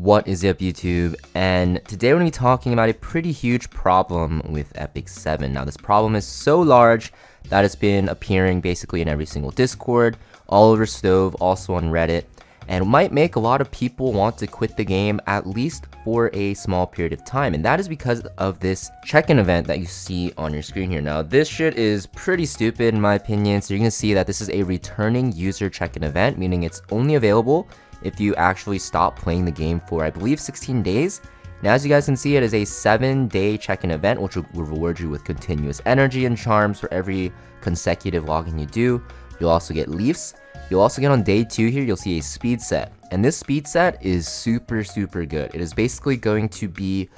What is up, YouTube? And today we're going to be talking about a pretty huge problem with Epic 7. Now, this problem is so large that it's been appearing basically in every single Discord, all over Stove, also on Reddit, and it might make a lot of people want to quit the game at least for a small period of time. And that is because of this check-in event that you see on your screen here. Now, this shit is pretty stupid in my opinion. So you're going to see that this is a returning user check-in event, meaning it's only available if you actually stop playing the game for, I believe, 16 days. Now, as you guys can see, it is a 7-day check-in event, which will reward you with continuous energy and charms for every consecutive login you do. You'll also get leafs. You'll also get on day 2 here, you'll see a speed set. And this speed set is super good. It is basically going to be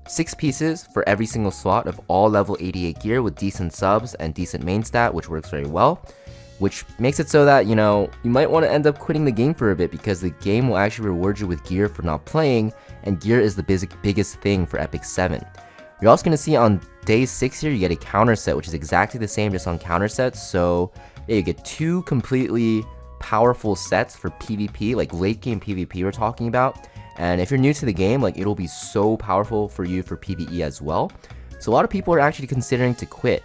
6 pieces for every single slot of all level 88 gear with decent subs and decent main stat, which works very well. Which makes it so that, you know, you might want to end up quitting the game for a bit because the game will actually reward you with gear for not playing, and gear is the biggest thing for Epic 7. You're also going to see on day 6 here, you get a counter set, which is exactly the same just on counter sets. So yeah, you get 2 completely powerful sets for PvP, like late game PvP we're talking about. And if you're new to the game, like it'll be so powerful for you for PvE as well. So a lot of people are actually considering to quit.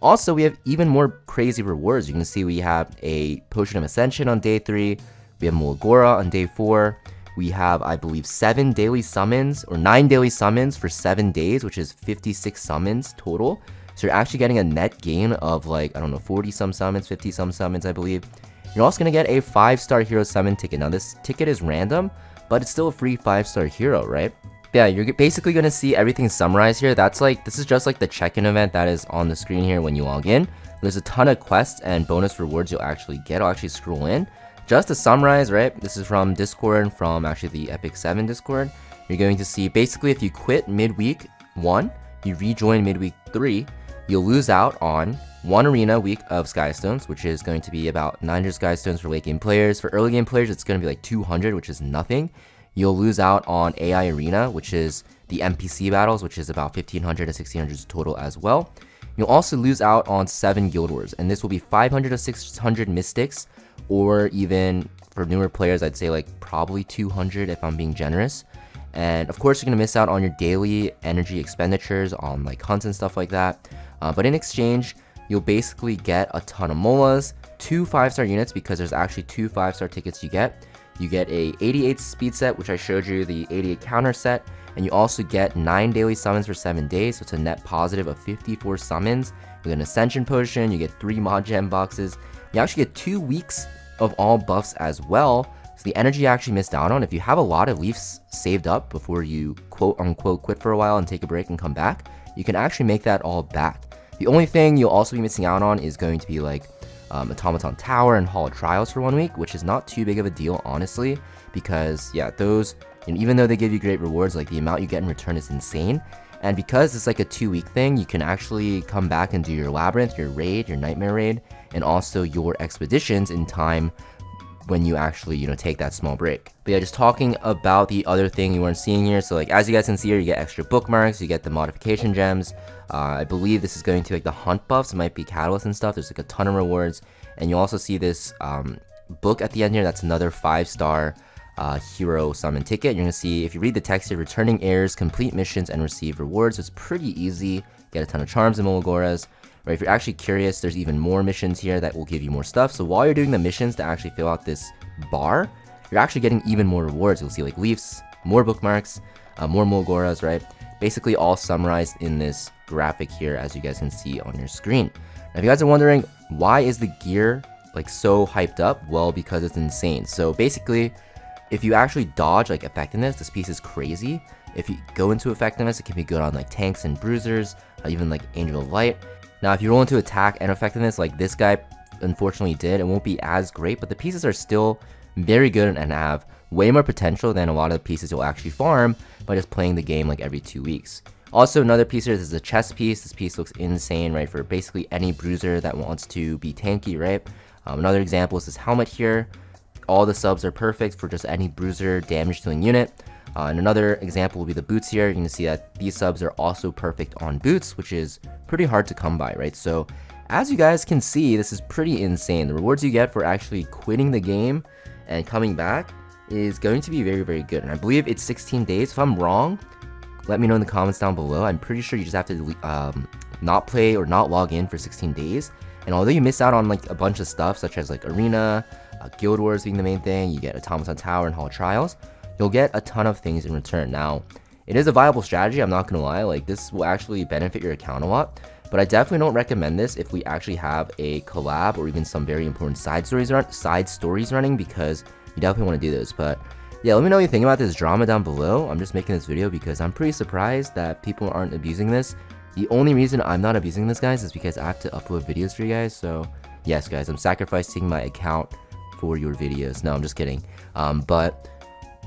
Also, we have even more crazy rewards. You can see we have a Potion of Ascension on day 3. We have Mulgora on day 4. We have, I believe, 7 daily summons, or 9 daily summons for 7 days, which is 56 summons total. So you're actually getting a net gain of like, I don't know, 40 some summons, 50 some summons, I believe. You're also going to get a 5-star hero summon ticket. Now, this ticket is random, but it's still a free 5-star hero, right? Yeah, you're basically going to see everything summarized here. This is just like the check-in event that is on the screen here when you log in. There's a ton of quests and bonus rewards you'll actually get. I'll actually scroll in. Just to summarize, right? This is from Discord, from actually the Epic 7 Discord. You're going to see basically if you quit midweek 1, you rejoin midweek 3, you'll lose out on 1 arena week of Skystones, which is going to be about 900 Skystones for late game players. For early game players, it's going to be like 200, which is nothing. You'll lose out on AI Arena, which is the NPC battles, which is about 1500 to 1600 total as well. You'll also lose out on 7 Guild Wars, and this will be 500 to 600 Mystics, or even for newer players, I'd say like probably 200 if I'm being generous. And of course, you're going to miss out on your daily energy expenditures on like hunts and stuff like that. But in exchange, you'll basically get a ton of molas, 2 5-star units, because there's actually 2 5-star tickets you get. You get a 88 speed set, which I showed you, the 88 counter set, and you also get 9 daily summons for 7 days, so it's a net positive of 54 summons. You get an Ascension Potion, you get 3 mod gem boxes, you actually get 2 weeks of all buffs as well, so the energy you actually missed out on, if you have a lot of leafs saved up before you quote-unquote quit for a while and take a break and come back, you can actually make that all back. The only thing you'll also be missing out on is going to be like Automaton Tower and Hall of Trials for 1 week, which is not too big of a deal, honestly, because yeah, those, you know, even though they give you great rewards, like the amount you get in return is insane. And because it's like a 2-week thing, you can actually come back and do your Labyrinth, your raid, your Nightmare raid, and also your expeditions in time when you actually, you know, take that small break. But yeah, just talking about the other thing you weren't seeing here. So like, as you guys can see here, you get extra bookmarks, you get the modification gems. I believe this is going to like the hunt buffs. It might be catalyst and stuff. There's like a ton of rewards. And you also see this book at the end here. That's another 5-star hero summon ticket. You're gonna see, if you read the text here, returning heirs, complete missions, and receive rewards. So it's pretty easy. Get a ton of charms and Mulgoras. Right, if you're actually curious, there's even more missions here that will give you more stuff. So while you're doing the missions to actually fill out this bar, you're actually getting even more rewards. You'll see like leafs, more bookmarks, more Mulgoras, right? Basically all summarized in this graphic here, as you guys can see on your screen. Now, if you guys are wondering, why is the gear like so hyped up? Well, because it's insane. So basically, if you actually dodge like effectiveness, this piece is crazy. If you go into effectiveness, it can be good on like tanks and bruisers, even like Angel of Light. Now, if you roll into attack and effectiveness like this guy unfortunately did, it won't be as great, but the pieces are still very good and have way more potential than a lot of the pieces you'll actually farm by just playing the game like every 2 weeks. Also, another piece here, this is a chest piece. This piece looks insane, right, for basically any bruiser that wants to be tanky, right? Another example is this helmet here. All the subs are perfect for just any bruiser damage dealing unit. And another example will be the boots here. You can see that these subs are also perfect on boots, which is pretty hard to come by, right? So as you guys can see, this is pretty insane. The rewards you get for actually quitting the game and coming back is going to be very, very good. And I believe it's 16 days. If I'm wrong, let me know in the comments down below. I'm pretty sure you just have to not play or not log in for 16 days. And although you miss out on like a bunch of stuff, such as like Arena, Guild Wars being the main thing, you get Automaton Tower and Hall of Trials, you'll get a ton of things in return. Now, it is a viable strategy, I'm not gonna lie, like this will actually benefit your account a lot, but I definitely don't recommend this if we actually have a collab or even some very important side stories running, because you definitely want to do those. But yeah, let me know what you think about this drama down below. I'm just making this video because I'm pretty surprised that people aren't abusing this. The only reason I'm not abusing this, guys, is because I have to upload videos for you guys. So yes, guys, I'm sacrificing my account for your videos. No, I'm just kidding. But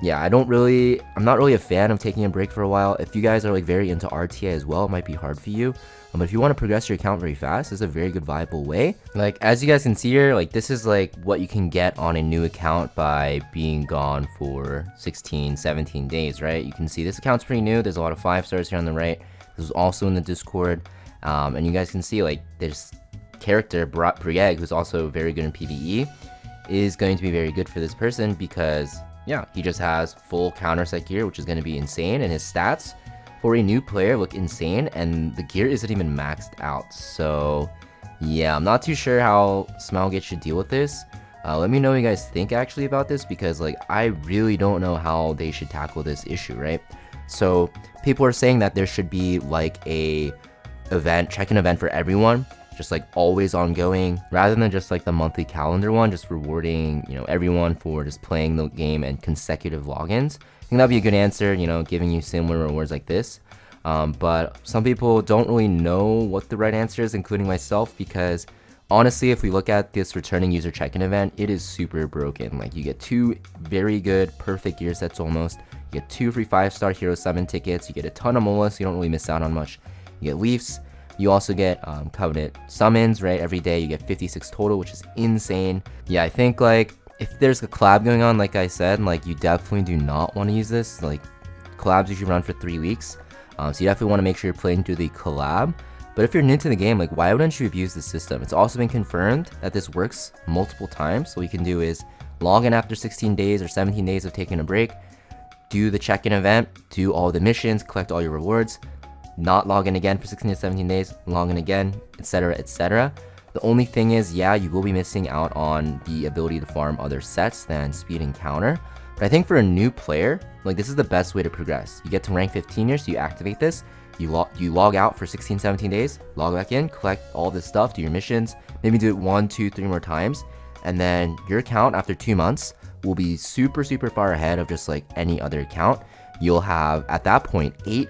yeah, I'm not really a fan of taking a break for a while. If you guys are like very into RTA as well, it might be hard for you. But if you want to progress your account very fast, this is a very good viable way. Like, as you guys can see here, like this is like what you can get on a new account by being gone for 16, 17 days, right? You can see this account's pretty new. There's a lot of 5 stars here on the right. This is also in the Discord. And you guys can see like this character, Brieg, who's also very good in PvE, is going to be very good for this person because yeah, he just has full counter set gear, which is going to be insane, and his stats for a new player look insane, and the gear isn't even maxed out. So yeah, I'm not too sure how Smilegate should deal with this. Let me know what you guys think actually about this, because like I really don't know how they should tackle this issue, right? So people are saying that there should be like a check-in event for everyone, just like always ongoing, rather than just like the monthly calendar one, just rewarding, you know, everyone for just playing the game and consecutive logins. I think that'd be a good answer, you know, giving you similar rewards like this. But some people don't really know what the right answer is, including myself, because honestly, if we look at this returning user check-in event, it is super broken. Like, you get 2 very good, perfect gear sets almost. You get 2 free 5-star Hero Summon tickets. You get a ton of Mola, so you don't really miss out on much. You get Leafs. You also get Covenant summons, right? Every day you get 56 total, which is insane. Yeah, I think like if there's a collab going on, like I said, like you definitely do not want to use this. Like, collabs usually run for 3 weeks. So you definitely want to make sure you're playing through the collab. But if you're new to the game, like why wouldn't you abuse the system? It's also been confirmed that this works multiple times. So what you can do is log in after 16 days or 17 days of taking a break, do the check-in event, do all the missions, collect all your rewards, not log in again for 16 to 17 days, log in again, etc, etc. The only thing is, yeah, you will be missing out on the ability to farm other sets than speed and counter. But I think for a new player, like this is the best way to progress. You get to rank 15 here, so you activate this, you log out for 16, 17 days, log back in, collect all this stuff, do your missions, maybe do it 1, 2, 3 more times, and then your account after 2 months will be super, super far ahead of just like any other account. You'll have, at that point, 8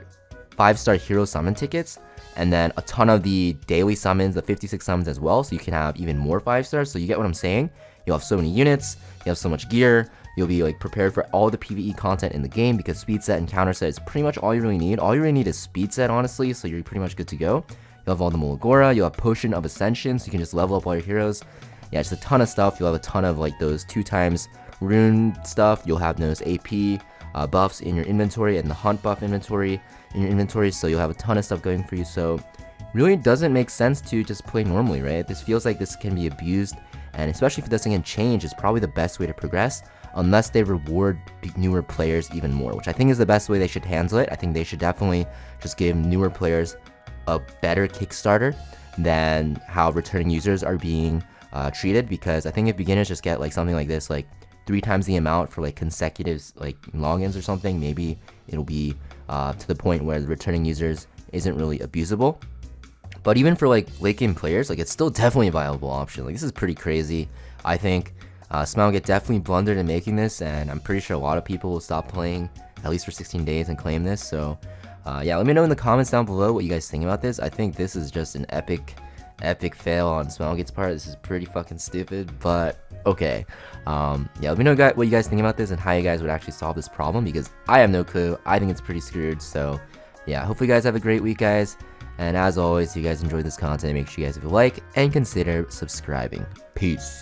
5-star Hero Summon tickets, and then a ton of the daily summons, the 56 summons as well, so you can have even more 5-stars. So you get what I'm saying? You'll have so many units, you have so much gear, you'll be like prepared for all the PvE content in the game, because speed set and counter set is pretty much all you really need. All you really need is speed set, honestly, so you're pretty much good to go. You'll have all the Molagora, you'll have Potion of Ascension, so you can just level up all your heroes. Yeah, just a ton of stuff. You'll have a ton of like those 2x rune stuff. You'll have those AP buffs in your inventory, and the hunt buff inventory in your inventory, so you'll have a ton of stuff going for you. So really it doesn't make sense to just play normally, right? This feels like this can be abused, and especially if it doesn't get changed, it's probably the best way to progress, unless they reward newer players even more, which I think is the best way they should handle it. I think they should definitely just give newer players a better Kickstarter than how returning users are being treated, because I think if beginners just get like something like this, like 3 times the amount for like consecutive like logins or something, maybe it'll be to the point where the returning users isn't really abusable. But even for like late game players, like it's still definitely a viable option. Like this is pretty crazy. I think Smilegate definitely blundered in making this, and I'm pretty sure a lot of people will stop playing at least for 16 days and claim this. So yeah, let me know in the comments down below what you guys think about this. I think this is just an epic fail on Smilegate's part. This is pretty fucking stupid, but okay. Yeah, let me know what you guys think about this and how you guys would actually solve this problem, because I have no clue. I think it's pretty screwed. So yeah, hopefully you guys have a great week, guys. And as always, if you guys enjoyed this content, make sure you guys leave a like and consider subscribing. Peace.